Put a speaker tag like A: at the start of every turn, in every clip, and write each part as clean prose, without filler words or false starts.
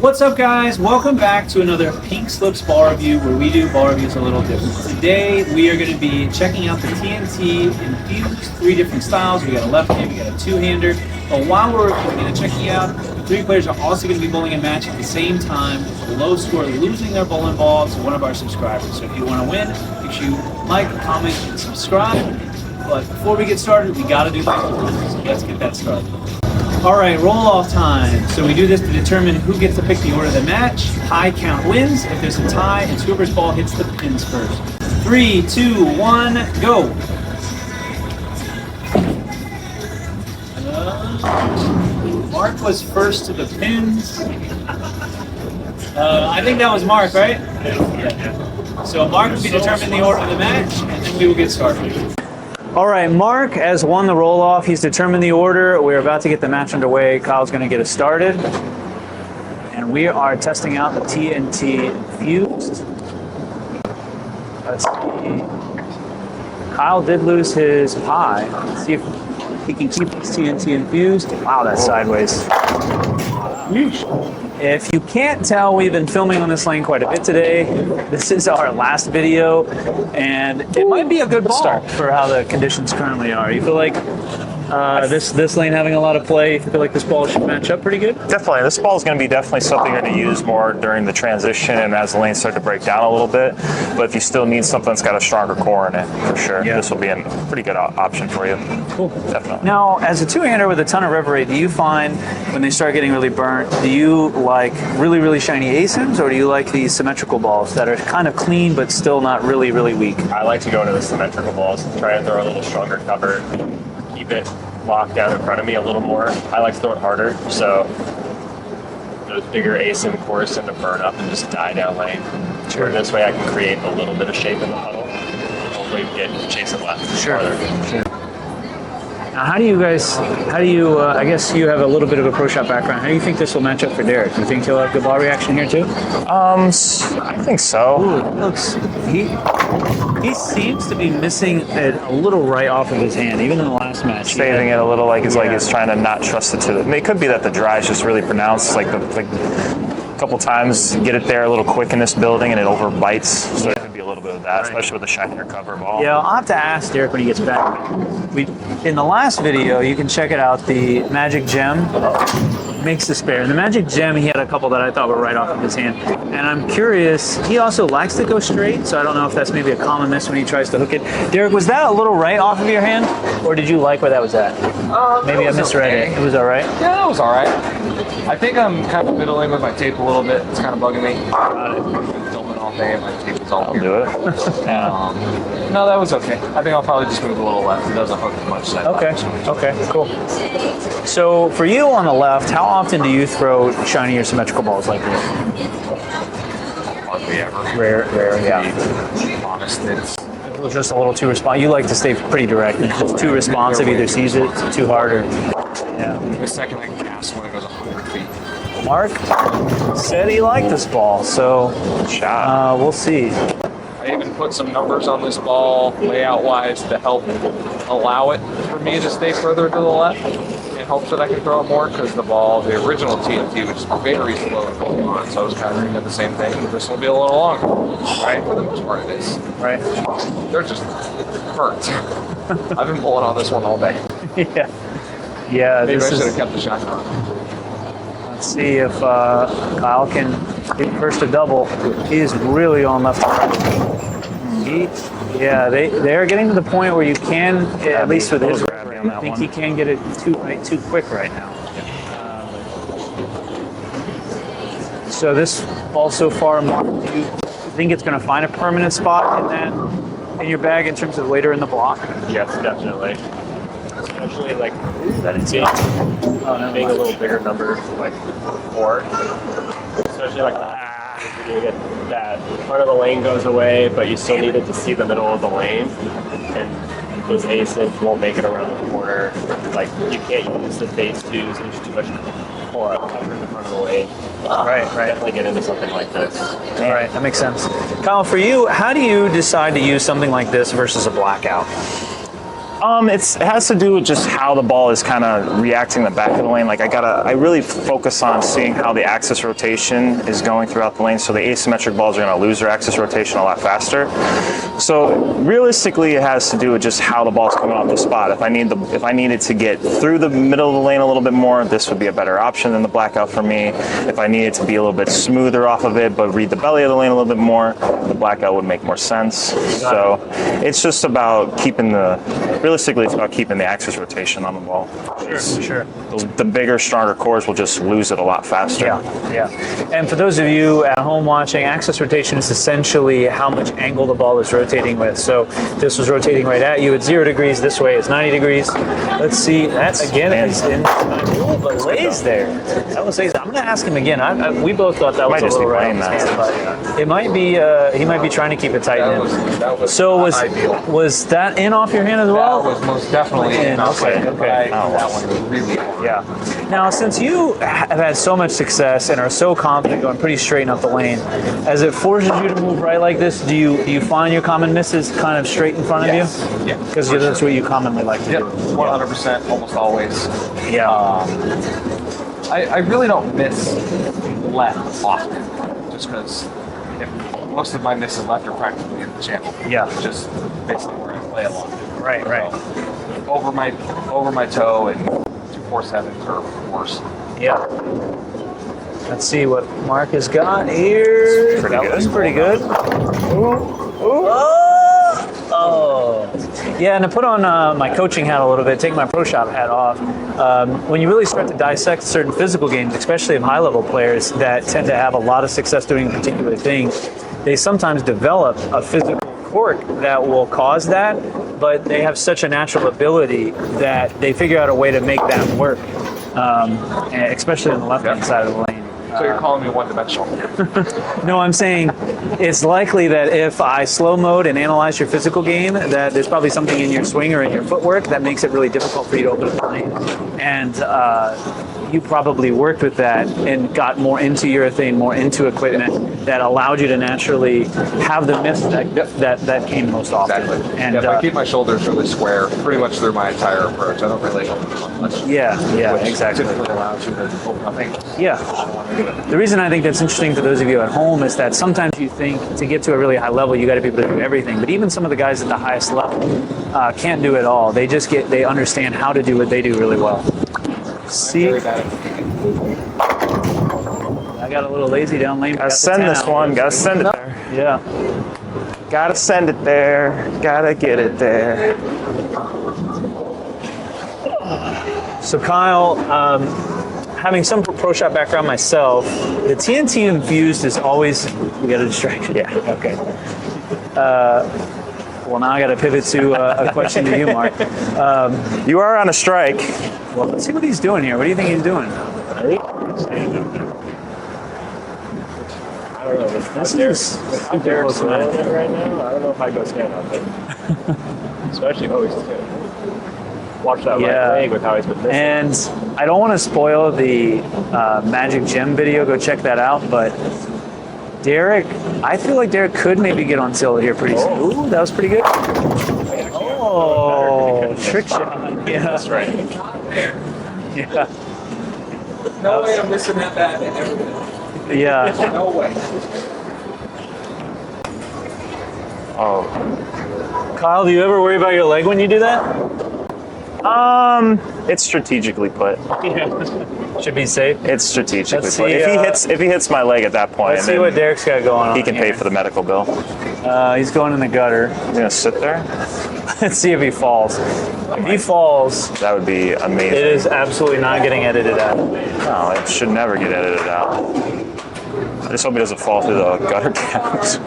A: What's up, guys? Welcome back to another Pink Slips ball review where we do ball reviews a little different. Today we are going to be checking out the TNT Infused, 3 different styles. We got a lefty, we got a two-hander. But while we're going to checking out, the 3 players are also going to be bowling a match at the same time. The low score losing their bowling ball to one of our subscribers. So if you want to win, make sure you like, comment, and subscribe. But before we get started, we got to do that. So let's get that started. All right, roll-off time. So we do this to determine who gets to pick the order of the match. High count wins. If there's a tie, and whoever's ball hits the pins first. 3, 2, 1, go. Mark was first to the pins. I think that was Mark, right? Yeah. So Mark will be determining the order of the match, and then we will get started. All right, Mark has won the roll-off. He's determined the order. We're about to get the match underway. Kyle's going to get us started. And we are testing out the TNT Infused. Let's see. Kyle did lose his pie. Let's see if he can keep this TNT Infused. Wow, that's sideways. If you can't tell, we've been filming on this lane quite a bit today. This is our last video, and it might be a good start for how the conditions currently are. You feel like this lane having a lot of play? You feel like this ball should match up pretty good?
B: Definitely. This ball is going to be definitely something you're going to use more during the transition and as the lanes start to break down a little bit. But if you still need something that's got a stronger core in it, for sure, this will be a pretty good option for you. Cool. Definitely.
A: Now, as a two-hander with a ton of rev rate, do you find when they start getting really burnt, do you like really, really shiny ASIMs, or do you like these symmetrical balls that are kind of clean but still not really, really weak?
B: I like to go to the symmetrical balls, try to throw a little stronger cover, keep it locked down in front of me a little more. I like to throw it harder, so those bigger ASIM cores tend to burn up and just die down lane. Sure. This way I can create a little bit of shape in the puddle and hopefully chase it left farther. Sure.
A: Now, how do you, I guess you have a little bit of a pro shop background. How do you think this will match up for Derek? Do you think he'll have good ball reaction here too?
B: I think so.
A: Ooh, he seems to be missing it a little right off of his hand, even in the last match.
B: Saving it a little, like he's trying to not trust it to the. I mean, it could be that the dry is just really pronounced, like a couple times get it there a little quick in this building and it over bites. So it could be a little bit of that, especially with the shinier cover ball.
A: Yeah, I'll have to ask Derek when he gets back. In the last video, you can check it out, the Magic Gem makes the spare. In the Magic Gem, he had a couple that I thought were right off of his hand. And I'm curious, he also likes to go straight, so I don't know if that's maybe a common miss when he tries to hook it. Derek, was that a little right off of your hand, or did you like where that was at? Maybe I misread it. It was all right?
C: Yeah, that was all right. I think I'm kind of fiddling with my tape a little bit. It's kind of bugging me. I've been filming all day and my tape is all
B: I'll do it.
C: No, that was okay. I think I'll probably just move a little left. It doesn't hook as much.
A: Okay, cool. So for you on the left, how often do you throw shiny or symmetrical balls like this?
C: Hardly ever.
A: Rare, yeah.
C: To be honest, it's
A: just a little too responsive. You like to stay pretty direct. It's just too responsive. Either sees it too hard or
C: the second I cast when it goes 100 feet.
A: Mark said he liked this ball, so we'll see.
C: I even put some numbers on this ball layout-wise to help allow it for me to stay further to the left in hopes that I can throw it more, because the original TNT was very slow and going on, so I was kind of thinking the same thing. This will be a little longer, right? For the most part it is.
A: Right.
C: They're just hurt. I've been pulling on this one all day.
A: Yeah.
C: Maybe I should have kept the shot on.
A: Let's see if Kyle can get first a double. He is really on left. They're getting to the point where you can, at least with his grab, I think he can get it too quick right now. So this ball so far, Mark, do you think it's going to find a permanent spot in your bag in terms of later in the block?
B: Yes, definitely. Especially like being a little bigger number, like 4. Especially like you get that part of the lane goes away, but you still needed to see the middle of the lane, and those ASIMs won't make it around the corner. Like you can't use the phase 2s. There's too much cover in the front of the lane.
A: Right.
B: Definitely get into something like this.
A: All right, that makes sense. Kyle, for you, how do you decide to use something like this versus a blackout?
D: It has to do with just how the ball is kind of reacting in the back of the lane. Like I really focus on seeing how the axis rotation is going throughout the lane. So the asymmetric balls are going to lose their axis rotation a lot faster. So realistically, it has to do with just how the ball's coming off the spot. If I needed to get through the middle of the lane a little bit more, this would be a better option than the blackout for me. If I needed to be a little bit smoother off of it, but read the belly of the lane a little bit more, the blackout would make more sense. So it's just about realistically, it's about keeping the axis rotation on the ball.
E: Sure.
D: The bigger, stronger cores will just lose it a lot faster.
E: Yeah. And for those of you at home watching, axis rotation is essentially how much angle the ball is rotating with. So this was rotating right at you at 0 degrees. This way it's 90 degrees. Let's see. That's again is in the lays there. That was lazy. I'm going to ask him again. We both thought that was a little right. But it might be. He might be trying to keep it tight in. So was that in off your hand as well?
C: That was most definitely in.
E: Okay.
C: That one was really cool.
E: Yeah. Now, since you have had so much success and are so confident going pretty straight up the lane, as it forces you to move right like this, do you find your common misses kind of straight in front of you?
C: Yeah.
E: Because that's what you commonly like to do.
C: 100%, almost always.
E: Yeah.
C: I really don't miss left block, just because most of my misses left are practically in the channel.
E: Yeah.
C: Just basically where I play along.
E: Right.
C: Over my toe and 247s or worse.
E: Yeah. Let's see what Mark has got here. That was pretty good. Oh. Yeah, and to put on my coaching hat a little bit, take my pro shop hat off, when you really start to dissect certain physical games, especially of high-level players that tend to have a lot of success doing a particular thing, they sometimes develop a physical quirk that will cause that, but they have such a natural ability that they figure out a way to make that work, especially on the left-hand side of the lane.
C: So you're calling me one-dimensional?
E: No, I'm saying it's likely that if I slow mode and analyze your physical game, that there's probably something in your swing or in your footwork that makes it really difficult for you to open the lane. And you probably worked with that and got more into urethane, more into equipment that allowed you to naturally have the miss that came most often.
C: Exactly.
E: And
C: I keep my shoulders really square pretty much through my entire approach. I don't really open them much.
E: Yeah, exactly.
C: Typically allows you to open up angles.
E: Yeah. The reason I think that's interesting for those of you at home is that sometimes you think to get to a really high level, you got to be able to do everything. But even some of the guys at the highest level can't do it all. They understand how to do what they do really well. See? I got a little lazy down lane.
D: Gotta send this one. Gotta send it there.
E: Yeah.
D: Gotta send it there. Gotta get it there.
E: So Kyle, having some pro shop background myself, the TNT Infused is always, we got a distraction.
D: Yeah.
E: Okay. Well, now I got to pivot to a question to you, Mark.
D: You are on a strike.
E: Well, let's see what he's doing here. What do you think he's doing?
B: I don't know. I'm Derek's right now. I don't know if I go stand up, but especially always watch that right leg with how he's been missing.
E: And I don't want to spoil the Magic Gem video. Go check that out. But Derek, I feel like Derek could maybe get on tilt here pretty soon. Ooh, that was pretty good. Oh, trick shot. Yeah,
B: that's right.
E: Yeah.
C: No way I'm missing that bad in everything.
E: Yeah.
C: No way.
D: Oh.
E: Kyle, do you ever worry about your leg when you do that?
D: It's strategically put.
E: Yeah. Should be safe.
D: It's strategically
E: Let's
D: put.
E: see,
D: If he hits my leg at that point,
E: Let's see what Derek's got going on.
D: he can pay for the medical bill.
E: He's going in the gutter.
D: He's gonna sit there.
E: Let's see if he falls. If he falls,
D: That would be amazing.
E: it is absolutely not getting edited out.
D: No, it should never get edited out. I just hope he doesn't fall through the gutter caps.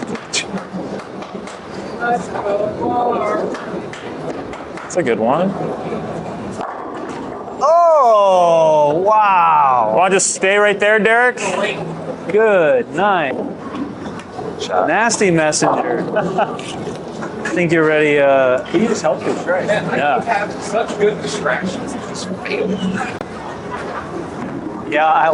D: It's a good one.
E: Oh, wow.
D: Want to just stay right there, Derek?
E: Good night. Nasty messenger. I think you're ready.
B: He just helped you, right?
E: Yeah.
C: You have such good distractions. Just fail.
E: Yeah, I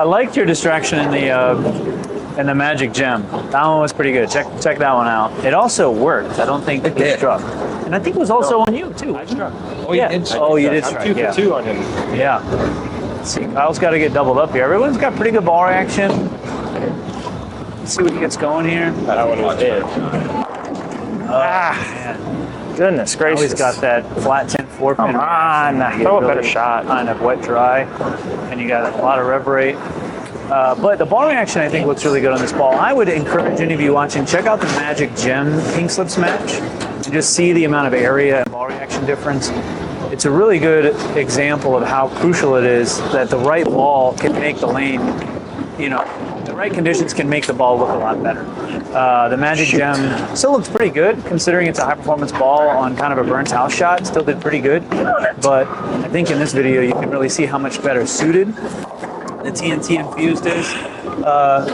E: liked your distraction in the Magic Gem. That one was pretty good. Check that one out. It also worked. I don't think it struck. And I think it was also on you, too.
B: I struck.
C: Oh,
E: Yeah.
C: you did strike.
E: Oh, you did
B: I'm
E: strike,
B: 2 for
E: yeah.
B: 2 on him.
E: Yeah. Let's see, Kyle's got to get doubled up here. Everyone's got pretty good ball reaction. Let's see what he gets going here.
B: That one was it.
E: Man.
D: Goodness
E: Now
D: gracious.
E: he's got that flat 10 4-pin.
D: Come on, throw a better shot.
E: Kind of wet dry, and you got a lot of rev rate. But the ball reaction, I think, looks really good on this ball. I would encourage any of you watching, check out the Magic Gem Pink Slips match and just see the amount of area and ball reaction difference. It's a really good example of how crucial it is that the right ball can make the lane, the right conditions can make the ball look a lot better. The Magic Gem still looks pretty good, considering it's a high-performance ball on kind of a Burns house shot. Still did pretty good. But I think in this video, you can really see how much better suited the TNT Infused is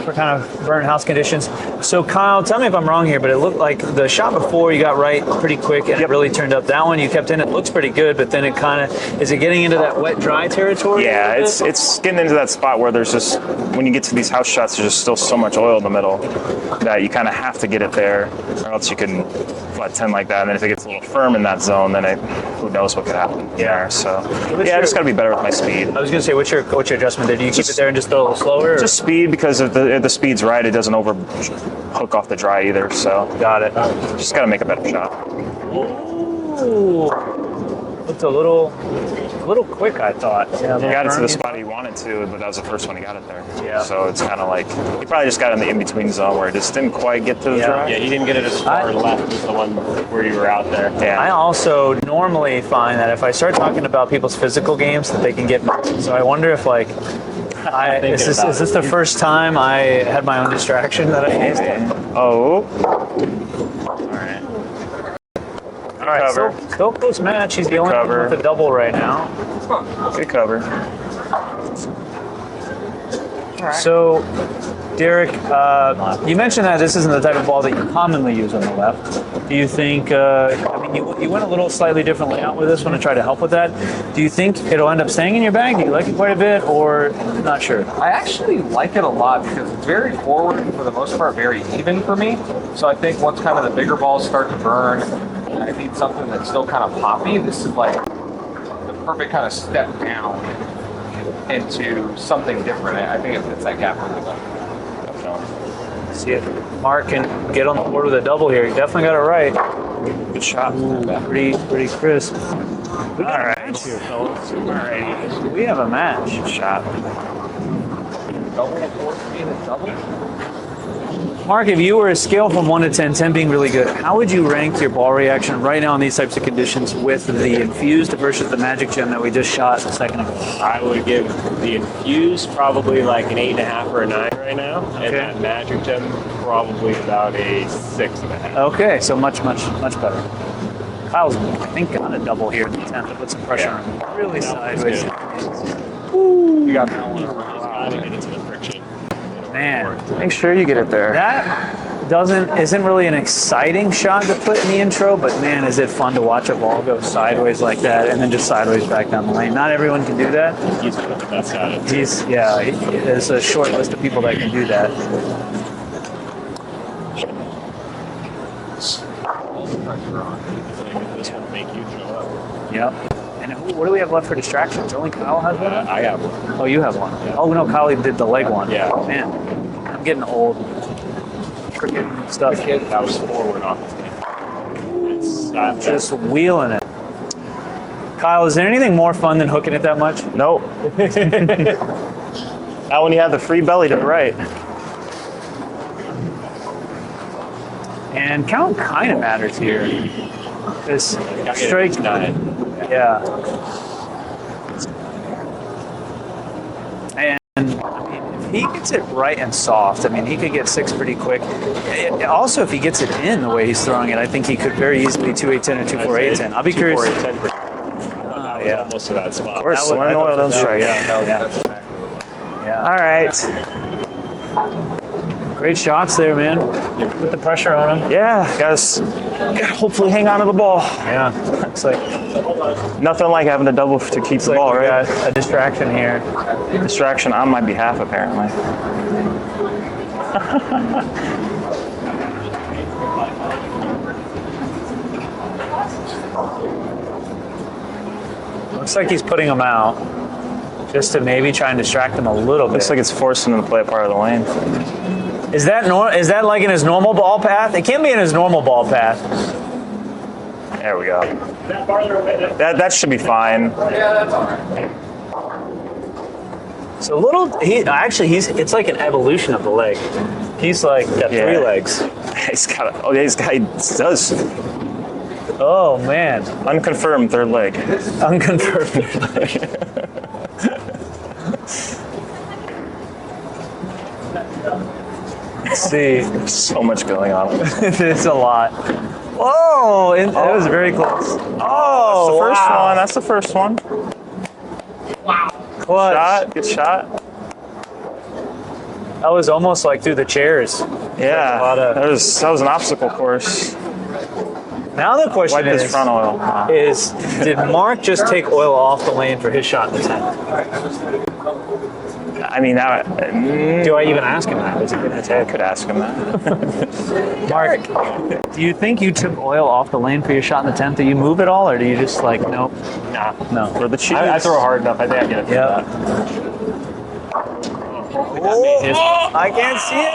E: for kind of burn house conditions. So Kyle, tell me if I'm wrong here, but it looked like the shot before you got right pretty quick and it really turned up. That one you kept in, it looks pretty good, but then it kind of, is it getting into that wet dry territory?
D: Yeah, it's getting into that spot where there's just, when you get to these house shots, there's just still so much oil in the middle that you kind of have to get it there, or else you can flat 10 like that. And then if it gets a little firm in that zone, then who knows what could happen there. So yeah, I just got to be better with my speed.
E: I was going to say, what's your adjustment there? Do you keep it there and just throw a little slower? Or?
D: Just speed, because if the speed's right, it doesn't over hook off the dry either. So
E: Got it.
D: just got to make a better shot.
E: Ooh. Looked a little quick, I thought. Yeah,
D: He got it to the spot he wanted to, but that was the first one he got it there.
E: Yeah.
D: So it's kind of like, he probably just got in the in-between zone where it just didn't quite get to the dry.
B: Yeah, he didn't get it as far left as the one where you were out there.
D: Yeah.
E: I also normally find that if I start talking about people's physical games, that they can get me. So I wonder if is this the first time I had my own distraction that I used?
D: Oh.
E: All right, still close match. He's the only one with a double right now.
D: Good cover.
E: So, Derek, you mentioned that this isn't the type of ball that you commonly use on the left. Do you think, you went a little slightly different layout with this one to try to help with that. Do you think it'll end up staying in your bag? Do you like it quite a bit, or not sure?
C: I actually like it a lot because it's very forward and for the most part very even for me. So I think once kind of the bigger balls start to burn, I need something that's still kind of poppy. This is like the perfect kind of step down into something different. I think it fits that gap really well.
E: See if Mark can get on the board with a double here. He definitely got it right.
D: Good shot.
E: Pretty crisp.
D: All right.
E: Here, fellas. All right. We have a match.
D: Good shot.
C: Double, 14 and double.
E: Mark, if you were a scale from 1 to 10, 10 being really good, how would you rank your ball reaction right now in these types of conditions with the Infused versus the Magic Gem that we just shot a second ago?
B: I would give the Infused probably like an 8.5 or a 9 right now, and that Magic Gem probably about a 6.5.
E: Okay, so much better. Kyle's, I think, got a double here in the 10th to put some pressure on him. Really sideways.
C: You got that one.
B: Gotta get into the friction.
E: Man,
D: Make sure you get it there.
E: that isn't really an exciting shot to put in the intro, but man, is it fun to watch a ball go sideways like that and then just sideways back down the lane. Not everyone can do that.
B: He's one of the best at it.
E: There's a short list of people that can do that.
B: All the pressure on. This will make you show up.
E: Yep. And what do we have left for distractions? Only Kyle has one?
B: I have one.
E: Oh, you have one.
B: Yeah.
E: Oh, no, Kyle did the leg one.
B: Yeah.
E: Man, I'm getting old. Forgetting stuff.
B: That was forward off his game. It's
E: Just wheeling it. Kyle, is there anything more fun than hooking it that much?
D: Nope. Not when you have the free belly to the right.
E: And count kind of matters here. This strike,
B: 9.
E: yeah. And I mean, if he gets it right and soft, I mean, he could get 6 pretty quick. Also, if he gets it in the way he's throwing it, I think he could very easily 2-8-10 or 2-4-8-10. I'll be curious.
B: 2-4-8-10.
E: Yeah.
B: Almost to that spot.
D: Of course,
E: That was-
D: one in oil, don't strike.
E: Yeah.
D: All right.
E: Great shots there, man. Put the pressure on him.
D: Yeah, guys. Hopefully hang on to the ball.
E: Yeah. It's like
D: Nothing like having a double to keep the ball,
E: we
D: right?
E: got a distraction here.
D: Distraction on my behalf, apparently.
E: Looks like he's putting them out just to maybe try and distract him a little bit.
D: Looks like it's forcing him to play a part of the lane.
E: Is that like in his normal ball path? It can't be in his normal ball path.
D: There we go. That should be fine.
C: Yeah, that's all right.
E: So it's like an evolution of the leg. He's like got 3 legs.
D: He does.
E: Oh man.
D: Unconfirmed third leg.
E: Unconfirmed. Let's see.
D: There's so much going on.
E: There's a lot. Whoa! That was very close. Oh,
D: That's the first one.
E: Wow. Clutch.
D: Good shot.
E: That was almost like through the chairs.
D: Yeah.
E: Like
D: that was an obstacle course.
E: Now the question
D: Wipe his front oil.
E: did Mark just take oil off the lane for his shot in the 10th?
D: I mean, now,
E: Do I even ask him that? Is he going to
D: I
E: take?
D: could ask him that.
E: Mark, do you think you took oil off the lane for your shot in the 10th? Do you move at all, or do you just like, nope?
D: Nah.
E: No.
D: For the cheese.
B: I throw hard enough. I think I get it.
E: Yeah. I can't see it.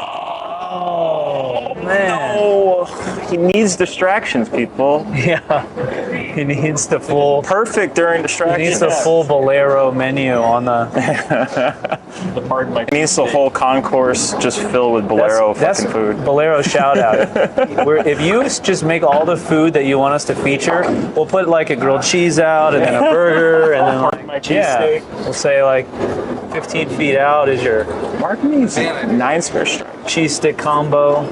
E: Oh, man.
D: Oh, he needs distractions, people.
E: Yeah. He needs the full.
D: Perfect during distractions.
E: He needs the full Bolero menu on the.
D: He needs the whole concourse just filled with Bolero fucking food.
E: Bolero shout out. If you just make all the food that you want us to feature, we'll put like a grilled cheese out and then a burger and then like,
D: my cheesesteak.
E: We'll say like 15 feet out is your
D: Mark needs 9 spare strikes.
E: cheese stick combo.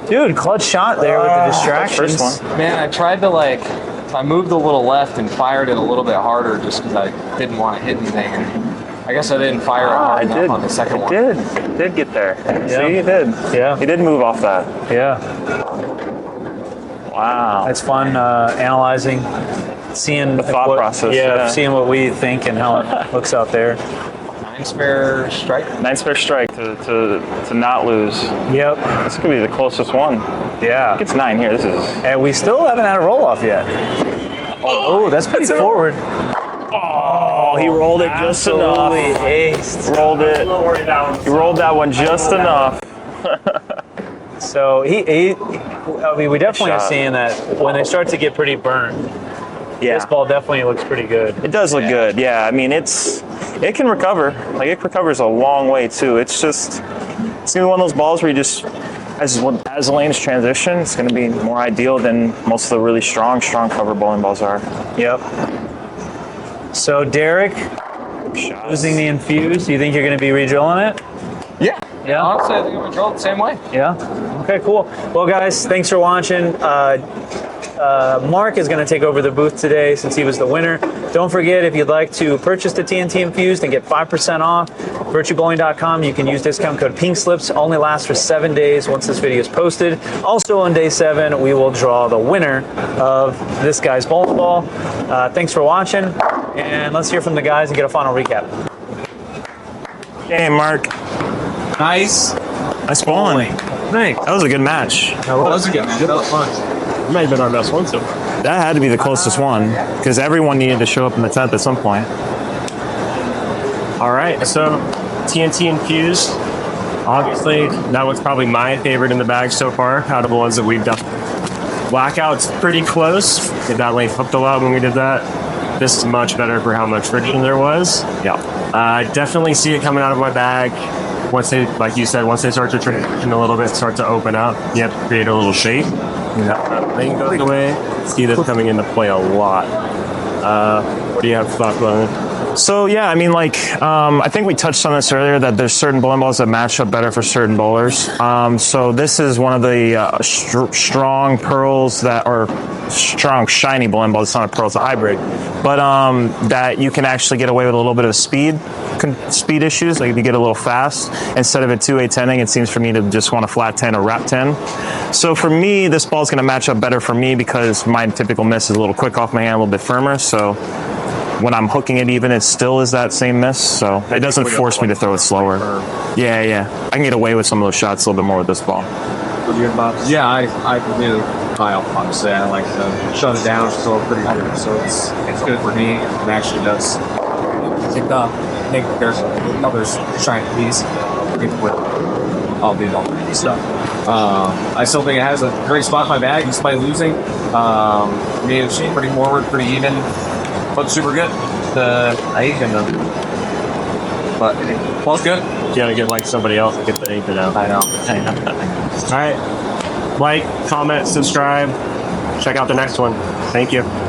E: Dude, clutch shot there with the distractions.
D: First one.
C: Man, I tried to I moved a little left and fired it a little bit harder just because I didn't want to hit anything. And I guess I didn't fire it hard enough on the second one.
D: It did get there.
E: Yeah.
D: See, it did.
E: Yeah.
D: He did move off that.
E: Yeah.
D: Wow.
E: It's fun analyzing, seeing
D: The thought process, yeah.
E: seeing what we think and how it looks out there.
C: 9 spare strike.
D: 9 spare strike to not lose.
E: Yep.
D: This could be the closest one.
E: Yeah.
D: It's 9 here. This is.
E: And we still haven't had a roll off yet. Oh, that's pretty forward.
D: Oh, he rolled it just enough.
E: Aced.
D: Rolled it. He rolled that one just enough.
E: So we definitely are
D: shot.
E: seeing that when they start to get pretty burned.
D: Yeah.
E: This ball definitely looks pretty good.
D: It does look good. Yeah. I mean, it can recover. Like it recovers a long way too. It's gonna be one of those balls where you just as the lanes transition, it's gonna be more ideal than most of the really strong cover bowling balls are.
E: Yep. So Derek, using the infused, do you think you're going to be re-drilling it?
C: Yeah.
E: Yeah.
C: Honestly, I think I'm going to drill it the same way.
E: Yeah. Okay, cool. Well, guys, thanks for watching. Mark is going to take over the booth today since he was the winner. Don't forget, if you'd like to purchase the TNT Infused and get 5% off, virtuebowling.com, you can use discount code PINKSLIPS. Only lasts for 7 days once this video is posted. Also on day 7, we will draw the winner of this guy's bowling ball. Thanks for watching, and let's hear from the guys and get a final recap.
D: Hey, Mark.
A: Nice.
D: Nice bowling.
E: Thanks.
D: That was a good match.
A: That was a good man. That was fun.
B: It might have been our best one so far.
D: That had to be the closest one because everyone needed to show up in the 10th at some point.
B: All right, so TNT Infused. Obviously, that one's probably my favorite in the bag so far out of the ones that we've done. Blackout's pretty close. That lane flipped a lot when we did that. This is much better for how much friction there was.
D: Yeah.
B: I definitely see it coming out of my bag. Once they, like you said, once they start to transition a little bit, start to open up, you have to create a little shape. That lane goes away. See this coming into play a lot. What do you have thoughts on it?
D: So yeah, I mean, I think we touched on this earlier that there's certain bowling balls that match up better for certain bowlers. So this is one of the strong pearls that are strong shiny bowling balls. It's not a pearl, it's a hybrid, but that you can actually get away with a little bit of speed issues. Like if you get a little fast, instead of a 2-8 10ing, it seems for me to just want a flat 10 or wrap 10. So for me, this ball is going to match up better for me because my typical miss is a little quick off my hand, a little bit firmer. So when I'm hooking it even, it still is that same miss. So it doesn't force me to throw it slower. Yeah. I can get away with some of those shots a little bit more with this ball.
C: Yeah, I do.
F: pile. Obviously, I like to shut it down. It's still pretty good, so it's good for me. It actually does pick up. I think there's others trying to piece with all these all stuff. I still think it has a great spot in my bag despite losing. Me and she pretty forward, pretty even, but super good. I hate him though. But ball's good.
B: You gotta get like somebody else to get the 8 out.
F: I know.
B: All right. Like, comment, subscribe. Check out the next one. Thank you.